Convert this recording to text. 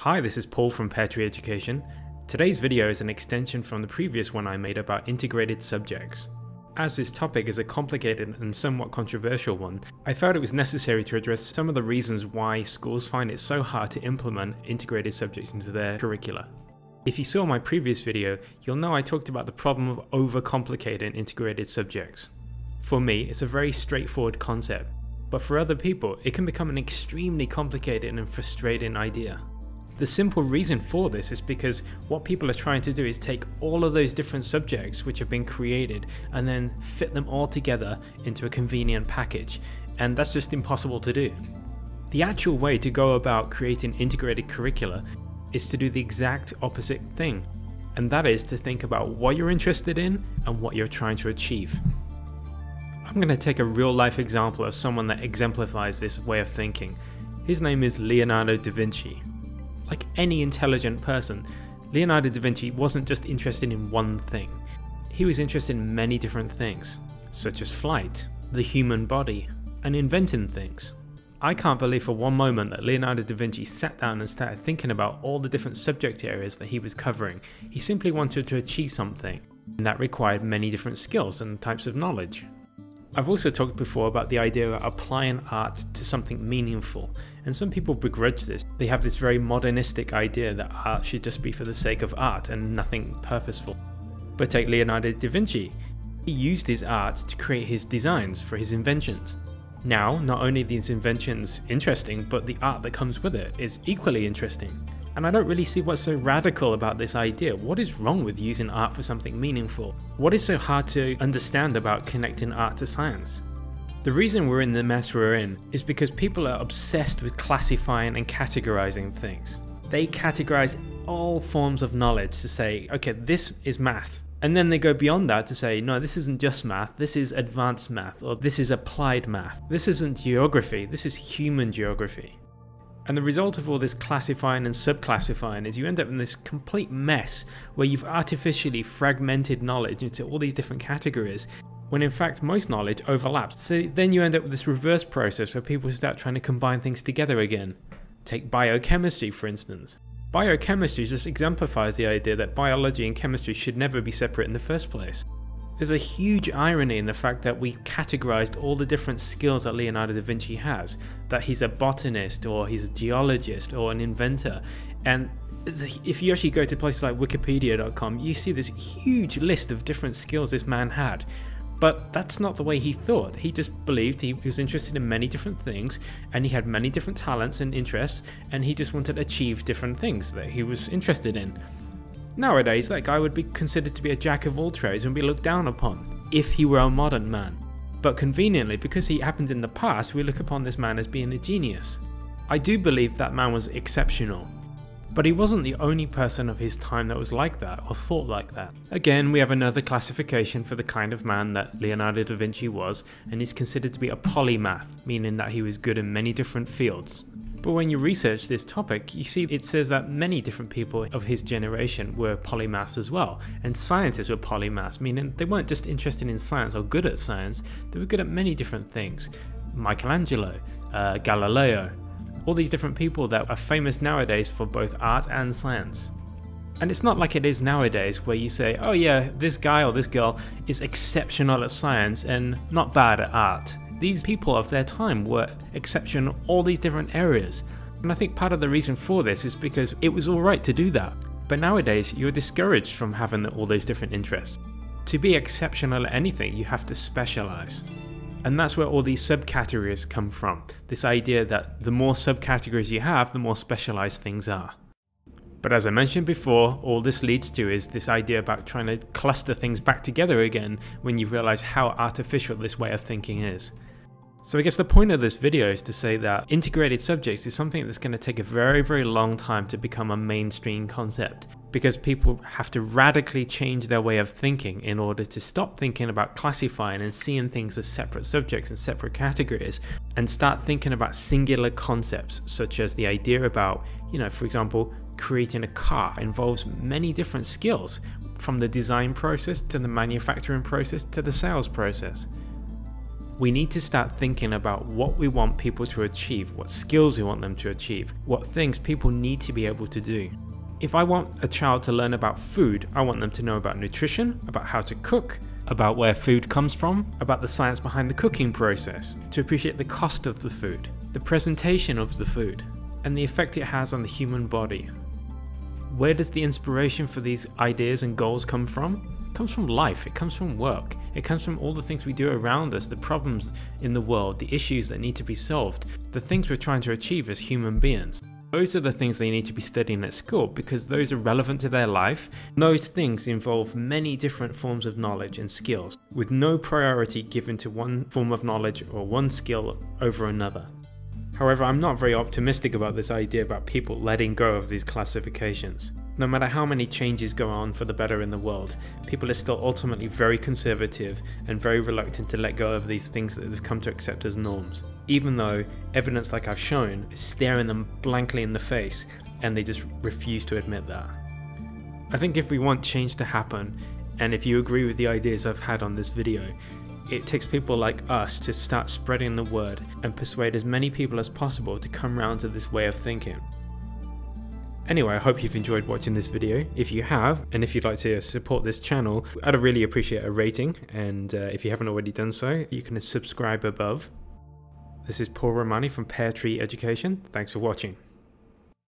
Hi, this is Paul from Pear Tree Education. Today's video is an extension from the previous one I made about integrated subjects. As this topic is a complicated and somewhat controversial one, I felt it was necessary to address some of the reasons why schools find it so hard to implement integrated subjects into their curricula. If you saw my previous video, you'll know I talked about the problem of overcomplicating integrated subjects. For me, it's a very straightforward concept, but for other people, it can become an extremely complicated and frustrating idea. The simple reason for this is because what people are trying to do is take all of those different subjects which have been created and then fit them all together into a convenient package, and that's just impossible to do. The actual way to go about creating integrated curricula is to do the exact opposite thing, and that is to think about what you're interested in and what you're trying to achieve. I'm going to take a real life example of someone that exemplifies this way of thinking. His name is Leonardo da Vinci. Like any intelligent person, Leonardo da Vinci wasn't just interested in one thing. He was interested in many different things, such as flight, the human body, and inventing things. I can't believe for one moment that Leonardo da Vinci sat down and started thinking about all the different subject areas that he was covering. He simply wanted to achieve something, and that required many different skills and types of knowledge. I've also talked before about the idea of applying art to something meaningful, and some people begrudge this. They have this very modernistic idea that art should just be for the sake of art and nothing purposeful. But take Leonardo da Vinci. He used his art to create his designs for his inventions. Now, not only are these inventions interesting, but the art that comes with it is equally interesting. And I don't really see what's so radical about this idea. What is wrong with using art for something meaningful? What is so hard to understand about connecting art to science? The reason we're in the mess we're in is because people are obsessed with classifying and categorizing things. They categorize all forms of knowledge to say, okay, this is math. And then they go beyond that to say, no, this isn't just math, this is advanced math, or this is applied math. This isn't geography, this is human geography. And the result of all this classifying and subclassifying is you end up in this complete mess where you've artificially fragmented knowledge into all these different categories, when in fact most knowledge overlaps. So then you end up with this reverse process where people start trying to combine things together again. Take biochemistry, for instance. Biochemistry just exemplifies the idea that biology and chemistry should never be separate in the first place. There's a huge irony in the fact that we categorized all the different skills that Leonardo da Vinci has, that he's a botanist or he's a geologist or an inventor, and if you actually go to places like wikipedia.com, you see this huge list of different skills this man had. But that's not the way he thought. He just believed he was interested in many different things, and he had many different talents and interests, and he just wanted to achieve different things that he was interested in. Nowadays, that guy would be considered to be a jack of all trades and be looked down upon, if he were a modern man. But conveniently, because he happened in the past, we look upon this man as being a genius. I do believe that man was exceptional, but he wasn't the only person of his time that was like that, or thought like that. Again, we have another classification for the kind of man that Leonardo da Vinci was, and he's considered to be a polymath, meaning that he was good in many different fields. But when you research this topic, you see it says that many different people of his generation were polymaths as well, and scientists were polymaths, meaning they weren't just interested in science or good at science, they were good at many different things. Michelangelo, Galileo, all these different people that are famous nowadays for both art and science. And it's not like it is nowadays where you say, oh yeah, this guy or this girl is exceptional at science and not bad at art. These people of their time were exceptional in all these different areas. And I think part of the reason for this is because it was alright to do that. But nowadays, you're discouraged from having all those different interests. To be exceptional at anything, you have to specialize. And that's where all these subcategories come from. This idea that the more subcategories you have, the more specialized things are. But as I mentioned before, all this leads to is this idea about trying to cluster things back together again when you realize how artificial this way of thinking is. So I guess the point of this video is to say that integrated subjects is something that's going to take a very, very long time to become a mainstream concept, because people have to radically change their way of thinking in order to stop thinking about classifying and seeing things as separate subjects and separate categories, and start thinking about singular concepts, such as the idea about, for example, creating a car involves many different skills, from the design process to the manufacturing process to the sales process. We need to start thinking about what we want people to achieve, what skills we want them to achieve, what things people need to be able to do. If I want a child to learn about food, I want them to know about nutrition, about how to cook, about where food comes from, about the science behind the cooking process, to appreciate the cost of the food, the presentation of the food, and the effect it has on the human body. Where does the inspiration for these ideas and goals come from? It comes from life, it comes from work, it comes from all the things we do around us, the problems in the world, the issues that need to be solved, the things we're trying to achieve as human beings. Those are the things they need to be studying at school because those are relevant to their life. Those things involve many different forms of knowledge and skills, with no priority given to one form of knowledge or one skill over another. However, I'm not very optimistic about this idea about people letting go of these classifications. No matter how many changes go on for the better in the world, people are still ultimately very conservative and very reluctant to let go of these things that they've come to accept as norms. Even though evidence like I've shown is staring them blankly in the face and they just refuse to admit that. I think if we want change to happen, and if you agree with the ideas I've had on this video, it takes people like us to start spreading the word and persuade as many people as possible to come round to this way of thinking. Anyway, I hope you've enjoyed watching this video. If you have, and if you'd like to support this channel, I'd really appreciate a rating, and if you haven't already done so, you can subscribe above. This is Romani from Pear Tree Education. Thanks for watching.